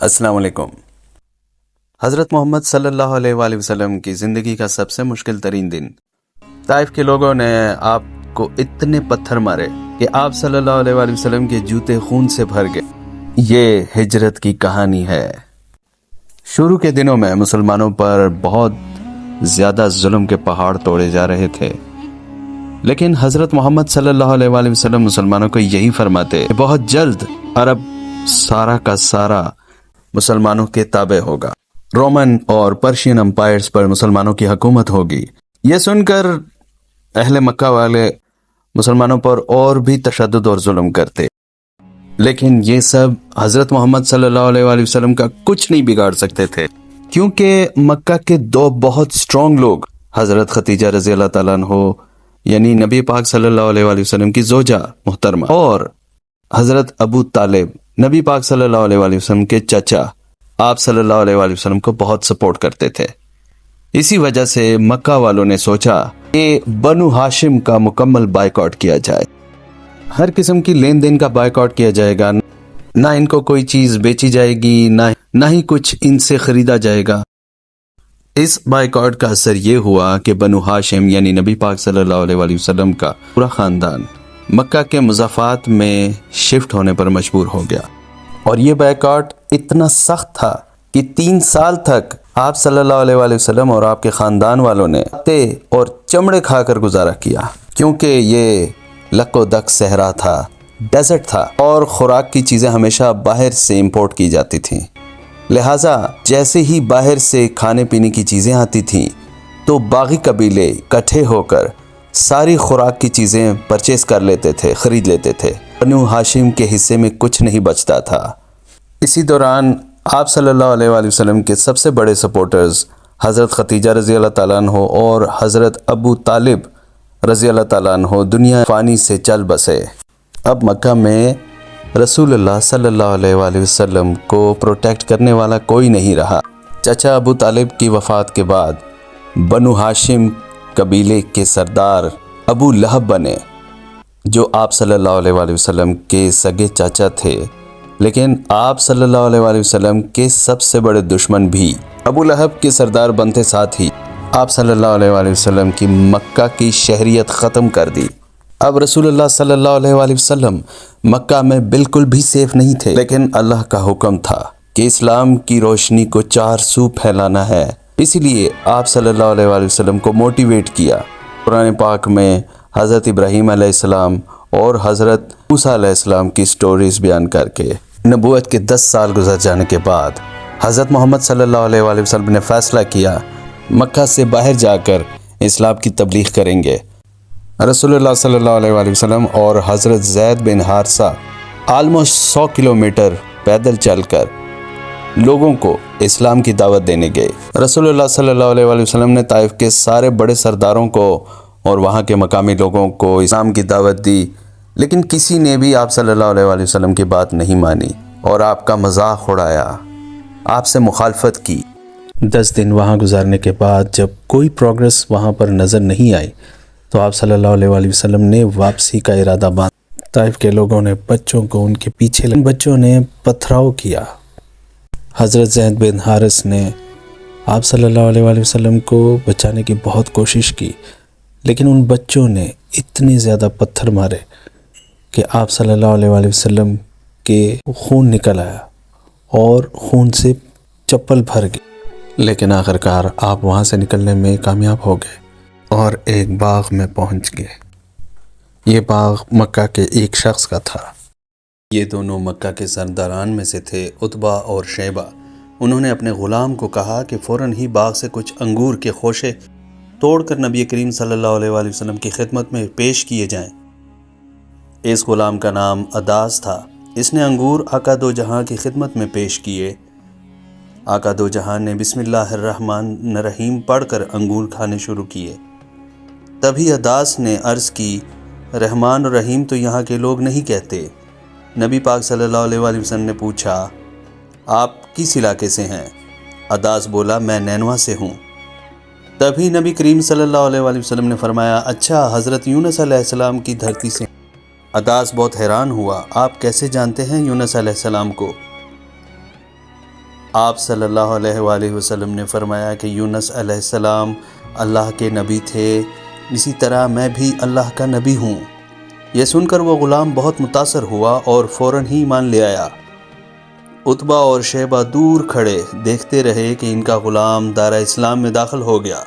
السلام علیکم۔ حضرت محمد صلی اللہ علیہ وآلہ وسلم کی زندگی کا سب سے مشکل ترین دن۔ طائف کے لوگوں نے آپ کو اتنے پتھر مارے کہ آپ صلی اللہ علیہ وآلہ وسلم کے جوتے خون سے بھر گئے۔ یہ ہجرت کی کہانی ہے۔ شروع کے دنوں میں مسلمانوں پر بہت زیادہ ظلم کے پہاڑ توڑے جا رہے تھے، لیکن حضرت محمد صلی اللہ علیہ وآلہ وسلم مسلمانوں کو یہی فرماتے کہ بہت جلد عرب سارا کا سارا مسلمانوں کے تابع ہوگا، رومن اور پرشین امپائرز پر مسلمانوں کی حکومت ہوگی۔ یہ سن کر اہل مکہ والے مسلمانوں پر اور بھی تشدد اور ظلم کرتے، لیکن یہ سب حضرت محمد صلی اللہ علیہ وآلہ وسلم کا کچھ نہیں بگاڑ سکتے تھے، کیونکہ مکہ کے دو بہت سٹرونگ لوگ، حضرت خدیجہ رضی اللہ تعالیٰ عنہ یعنی نبی پاک صلی اللہ علیہ وآلہ وسلم کی زوجہ محترمہ، اور حضرت ابو طالب نبی پاک صلی اللہ علیہ وآلہ وسلم کے چچا، آپ صلی اللہ علیہ وآلہ وسلم کو بہت سپورٹ کرتے تھے۔ اسی وجہ سے مکہ والوں نے سوچا کہ بنو ہاشم کا مکمل بائیکاٹ کیا جائے، ہر قسم کی لین دین کا بائیکاٹ کیا جائے گا، نہ ان کو کوئی چیز بیچی جائے گی، نہ ہی کچھ ان سے خریدا جائے گا۔ اس بائیکاٹ کا اثر یہ ہوا کہ بنو ہاشم یعنی نبی پاک صلی اللہ علیہ وآلہ وسلم کا پورا خاندان مکہ کے مضافات میں شفٹ ہونے پر مجبور ہو گیا، اور یہ بائیکاٹ اتنا سخت تھا کہ 3 سال تک آپ صلی اللہ علیہ وآلہ وسلم اور آپ کے خاندان والوں نے پتے اور چمڑے کھا کر گزارا کیا، کیونکہ یہ لک و دک صحرا تھا، ڈیزرٹ تھا، اور خوراک کی چیزیں ہمیشہ باہر سے امپورٹ کی جاتی تھیں۔ لہٰذا جیسے ہی باہر سے کھانے پینے کی چیزیں آتی تھیں تو باغی قبیلے اکٹھے ہو کر ساری خوراک کی چیزیں پرچیز کر لیتے تھے، خرید لیتے تھے۔ بنو ہاشم کے حصے میں کچھ نہیں بچتا تھا۔ اسی دوران آپ صلی اللہ علیہ وآلہ وسلم کے سب سے بڑے سپورٹرز حضرت خدیجہ رضی اللہ تعالیٰ عنہ اور حضرت ابو طالب رضی اللہ تعالیٰ عنہ دنیا فانی سے چل بسے۔ اب مکہ میں رسول اللہ صلی اللہ علیہ وآلہ وسلم کو پروٹیکٹ کرنے والا کوئی نہیں رہا۔ چچا ابو طالب کی وفات کے بعد بنو ہاشم قبیلے کے سردار ابو لہب بنے، جو آپ صلی اللہ علیہ وآلہ وسلم کے سگے چاچا تھے، لیکن آپ صلی اللہ علیہ وآلہ وسلم کے سب سے بڑے دشمن بھی ابو لہب کے سردار بنتے ساتھ ہی آپ صلی اللہ علیہ وآلہ وسلم کی مکہ کی شہریت ختم کر دی۔ اب رسول اللہ صلی اللہ علیہ وآلہ وسلم مکہ میں بالکل بھی سیف نہیں تھے، لیکن اللہ کا حکم تھا کہ اسلام کی روشنی کو 4 سو پھیلانا ہے، اسی لیے آپ صلی اللہ علیہ وآلہ وسلم کو موٹیویٹ کیا۔ قرآن پاک میں حضرت ابراہیم علیہ السلام اور حضرت موسیٰ علیہ السلام کی سٹوریز بیان کر کے نبوت کے 10 سال گزر جانے کے بعد حضرت محمد صلی اللہ علیہ وآلہ وسلم نے فیصلہ کیا مکہ سے باہر جا کر اسلام کی تبلیغ کریں گے۔ رسول اللہ صلی اللہ علیہ وآلہ وسلم اور حضرت زید بن حارثہ آلموسٹ 100 کلومیٹر پیدل چل کر لوگوں کو اسلام کی دعوت دینے گئے۔ رسول اللہ صلی اللہ علیہ وآلہ وسلم نے طائف کے سارے بڑے سرداروں کو اور وہاں کے مقامی لوگوں کو اسلام کی دعوت دی، لیکن کسی نے بھی آپ صلی اللہ علیہ وآلہ وسلم کی بات نہیں مانی اور آپ کا مذاق اڑایا، آپ سے مخالفت کی۔ 10 دن وہاں گزارنے کے بعد جب کوئی پروگرس وہاں پر نظر نہیں آئی تو آپ صلی اللہ علیہ وآلہ وسلم نے واپسی کا ارادہ باندھا۔ طائف کے لوگوں نے بچوں کو ان کے پیچھے بچوں نے پتھراؤ کیا۔ حضرت زید بن حارث نے آپ صلی اللہ علیہ وآلہ وسلم کو بچانے کی بہت کوشش کی، لیکن ان بچوں نے اتنے زیادہ پتھر مارے کہ آپ صلی اللہ علیہ وآلہ وسلم کے خون نکل آیا اور خون سے چپل بھر گئی، لیکن آخرکار آپ وہاں سے نکلنے میں کامیاب ہو گئے اور ایک باغ میں پہنچ گئے۔ یہ باغ مکہ کے ایک شخص کا تھا۔ یہ دونوں مکہ کے سرداران میں سے تھے، عتبہ اور شیبہ۔ انہوں نے اپنے غلام کو کہا کہ فوراً ہی باغ سے کچھ انگور کے خوشے توڑ کر نبی کریم صلی اللہ علیہ وآلہ وسلم کی خدمت میں پیش کیے جائیں۔ اس غلام کا نام عداس تھا۔ اس نے انگور آقا دو جہاں کی خدمت میں پیش کیے۔ آقا دو جہاں نے بسم اللہ الرحمن الرحیم پڑھ کر انگور کھانے شروع کیے۔ تبھی عداس نے عرض کی، رحمان اور رحیم تو یہاں کے لوگ نہیں کہتے۔ نبی پاک صلی اللہ علیہ وآلہ وسلم نے پوچھا، آپ کس علاقے سے ہیں؟ عداس بولا، میں نینوا سے ہوں۔ تبھی نبی کریم صلی اللہ علیہ وآلہ وسلم نے فرمایا، اچھا حضرت یونس علیہ السلام کی دھرتی سے۔ عداس بہت حیران ہوا، آپ کیسے جانتے ہیں یونس علیہ السلام کو؟ آپ صلی اللہ علیہ وآلہ وسلم نے فرمایا کہ یونس علیہ السلام اللہ کے نبی تھے، اسی طرح میں بھی اللہ کا نبی ہوں۔ یہ سن کر وہ غلام بہت متاثر ہوا اور فوراً ہی ایمان لے آیا۔ عتبہ اور شیبہ دور کھڑے دیکھتے رہے کہ ان کا غلام دار اسلام میں داخل ہو گیا۔